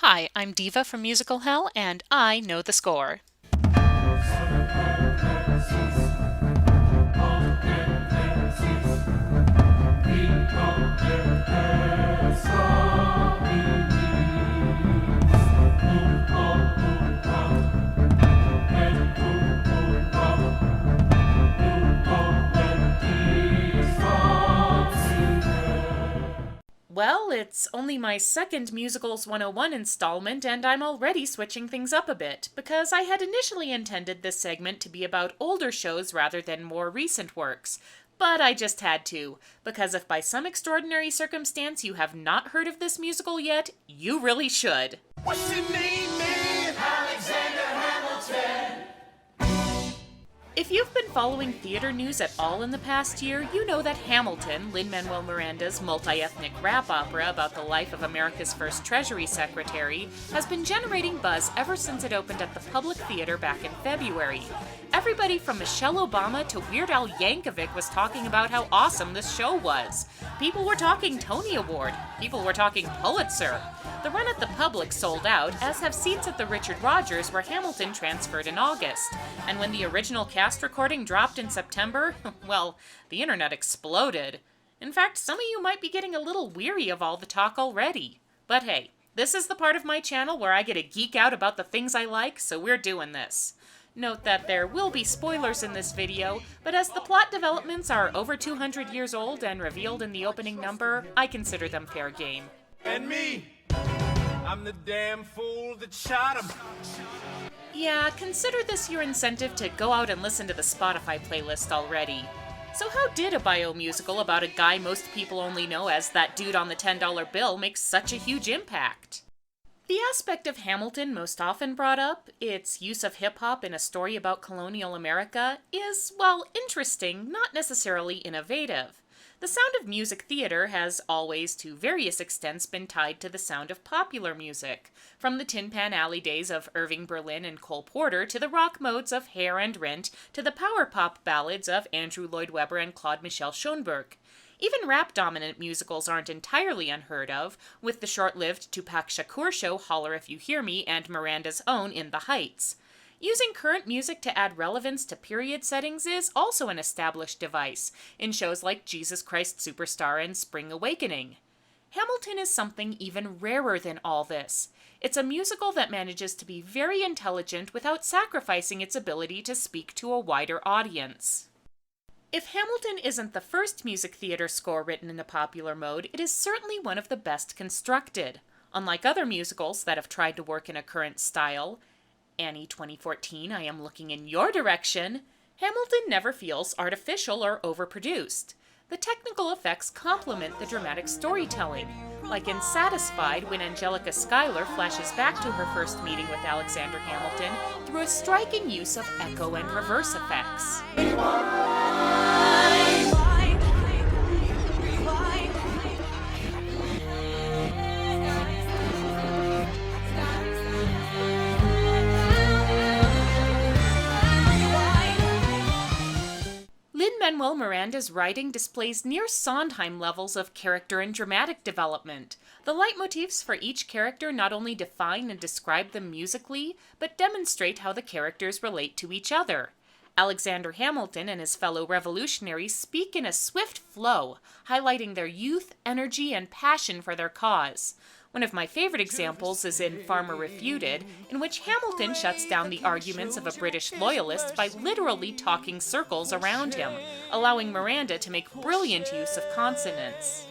Hi, I'm Diva from Musical Hell, and I know the score. Well, it's only my second Musicals 101 installment, and I'm already switching things up a bit, because I had initially intended this segment to be about older shows rather than more recent works. But I just had to, because if by some extraordinary circumstance you have not heard of this musical yet, you really should. What's your name, man? Alexander Hamilton. If you've been following theater news at all in the past year, you know that Hamilton, Lin-Manuel Miranda's multi-ethnic rap opera about the life of America's first Treasury Secretary, has been generating buzz ever since it opened at the Public Theater back in February. Everybody from Michelle Obama to Weird Al Yankovic was talking about how awesome this show was. People were talking Tony Award. People were talking Pulitzer. The run at the Public sold out, as have seats at the Richard Rodgers where Hamilton transferred in August. And when the original cast recording dropped in September, well, the internet exploded. In fact, some of you might be getting a little weary of all the talk already. But hey, this is the part of my channel where I get to geek out about the things I like, so we're doing this. Note that there will be spoilers in this video, but as the plot developments are over 200 years old and revealed in the opening number, I consider them fair game. And me. I'm the damn fool that shot him. Yeah, consider this your incentive to go out and listen to the Spotify playlist already. So how did a biomusical about a guy most people only know as that dude on the $10 bill make such a huge impact? The aspect of Hamilton most often brought up, its use of hip-hop in a story about colonial America, is, well, interesting, not necessarily innovative. The Sound of Music theater has always, to various extents, been tied to the sound of popular music, from the Tin Pan Alley days of Irving Berlin and Cole Porter to the rock modes of Hair and Rent to the power pop ballads of Andrew Lloyd Webber and Claude Michel Schoenberg. Even rap-dominant musicals aren't entirely unheard of, with the short-lived Tupac Shakur show Holler If You Hear Me and Miranda's own In the Heights. Using current music to add relevance to period settings is also an established device, in shows like Jesus Christ Superstar and Spring Awakening. Hamilton is something even rarer than all this. It's a musical that manages to be very intelligent without sacrificing its ability to speak to a wider audience. If Hamilton isn't the first music theater score written in a popular mode, it is certainly one of the best constructed. Unlike other musicals that have tried to work in a current style, Annie 2014, I Am Looking in Your Direction, Hamilton never feels artificial or overproduced. The technical effects complement the dramatic storytelling, like in Satisfied when Angelica Schuyler flashes back to her first meeting with Alexander Hamilton through a striking use of echo and reverse effects. Lin-Manuel Miranda's writing displays near Sondheim levels of character and dramatic development. The leitmotifs for each character not only define and describe them musically, but demonstrate how the characters relate to each other. Alexander Hamilton and his fellow revolutionaries speak in a swift flow, highlighting their youth, energy, and passion for their cause. One of my favorite examples is in Farmer Refuted, in which Hamilton shuts down the arguments of a British loyalist by literally talking circles around him, allowing Miranda to make brilliant use of consonants.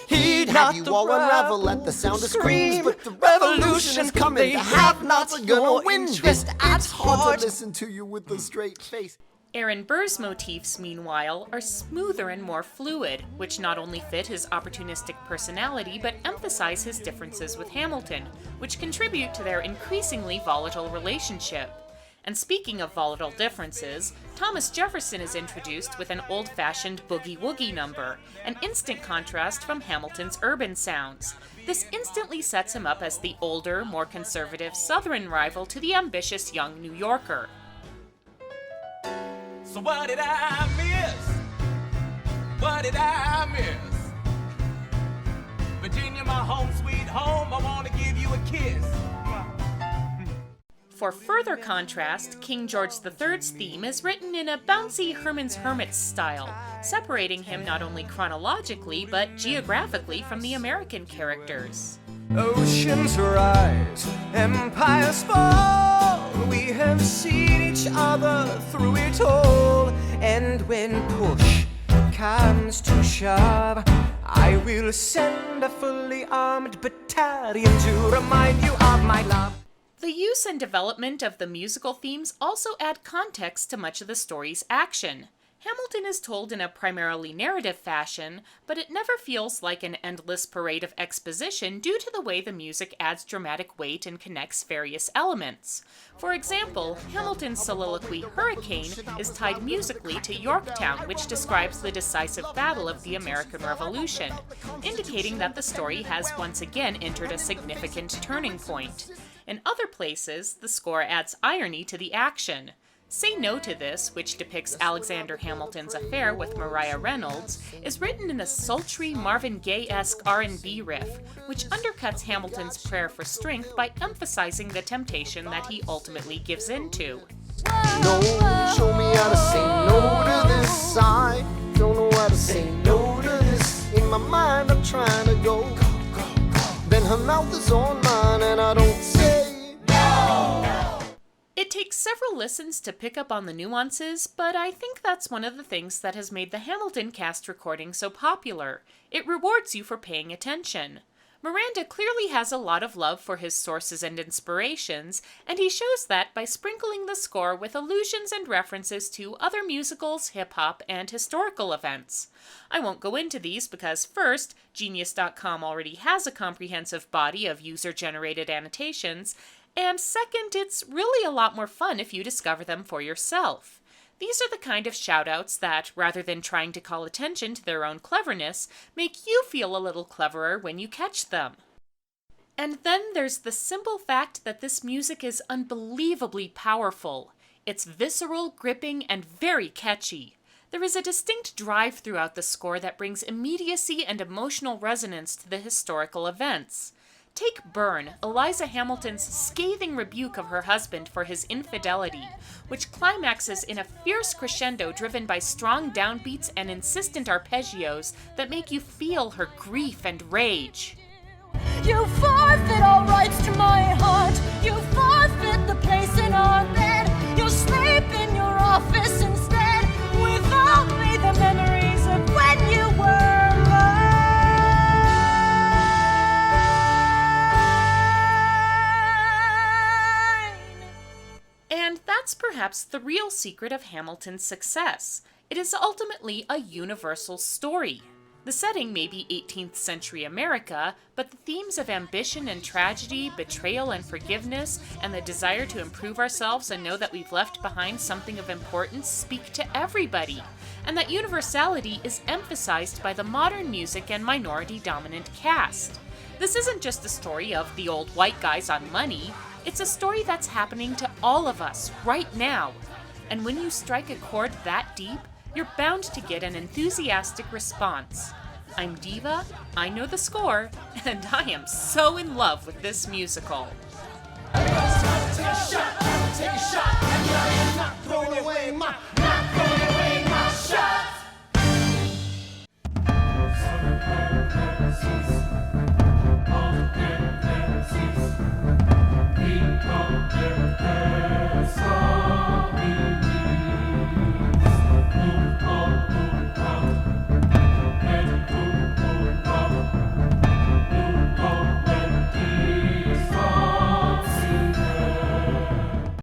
Heed have you all unravel at the sound of screams, but the revolution's coming. The have-nots are gonna win. Just it's hard to listen to you with a straight face. Aaron Burr's motifs, meanwhile, are smoother and more fluid, which not only fit his opportunistic personality, but emphasize his differences with Hamilton, which contribute to their increasingly volatile relationship. And speaking of volatile differences, Thomas Jefferson is introduced with an old-fashioned boogie-woogie number, an instant contrast from Hamilton's urban sounds. This instantly sets him up as the older, more conservative Southern rival to the ambitious young New Yorker. So what did I miss? What did I miss? Virginia, my home sweet home, I wanna give you a kiss. For further contrast, King George III's theme is written in a bouncy Herman's Hermits style, separating him not only chronologically but geographically from the American characters. Oceans rise, empires fall. We have seen each other through it all. And when push comes to shove, I will send a fully armed battalion to remind you of my love. The use and development of the musical themes also add context to much of the story's action. Hamilton is told in a primarily narrative fashion, but it never feels like an endless parade of exposition due to the way the music adds dramatic weight and connects various elements. For example, Hamilton's soliloquy Hurricane is tied musically to Yorktown, which describes the decisive battle of the American Revolution, indicating that the story has once again entered a significant turning point. In other places, the score adds irony to the action. Say No to This, which depicts Alexander Hamilton's affair with Maria Reynolds, is written in a sultry Marvin Gaye-esque R&B riff, which undercuts Hamilton's prayer for strength by emphasizing the temptation that he ultimately gives into. No, show me how to say no to this. I don't know how to say no to this. In my mind I'm trying to go. Then her mouth is on mine and I don't say no. It takes several listens to pick up on the nuances, but I think that's one of the things that has made the Hamilton cast recording so popular. It rewards you for paying attention. Miranda clearly has a lot of love for his sources and inspirations, and he shows that by sprinkling the score with allusions and references to other musicals, hip-hop, and historical events. I won't go into these because, first, Genius.com already has a comprehensive body of user-generated annotations, and second, it's really a lot more fun if you discover them for yourself. These are the kind of shoutouts that, rather than trying to call attention to their own cleverness, make you feel a little cleverer when you catch them. And then there's the simple fact that this music is unbelievably powerful. It's visceral, gripping, and very catchy. There is a distinct drive throughout the score that brings immediacy and emotional resonance to the historical events. Take Burn, Eliza Hamilton's scathing rebuke of her husband for his infidelity, which climaxes in a fierce crescendo driven by strong downbeats and insistent arpeggios that make you feel her grief and rage. You forfeit all rights to my heart. You forfeit the place in our bed. You'll sleep in your office instead. Without me, the memories of when you were mine. And that's perhaps the real secret of Hamilton's success. It is ultimately a universal story. The setting may be 18th century America, but the themes of ambition and tragedy, betrayal and forgiveness, and the desire to improve ourselves and know that we've left behind something of importance speak to everybody. And that universality is emphasized by the modern music and minority-dominant cast. This isn't just a story of the old white guys on money, it's a story that's happening to all of us right now. And when you strike a chord that deep, you're bound to get an enthusiastic response. I'm Diva, I know the score, and I am so in love with this musical. Take a shot, and I am not throwing away my shot.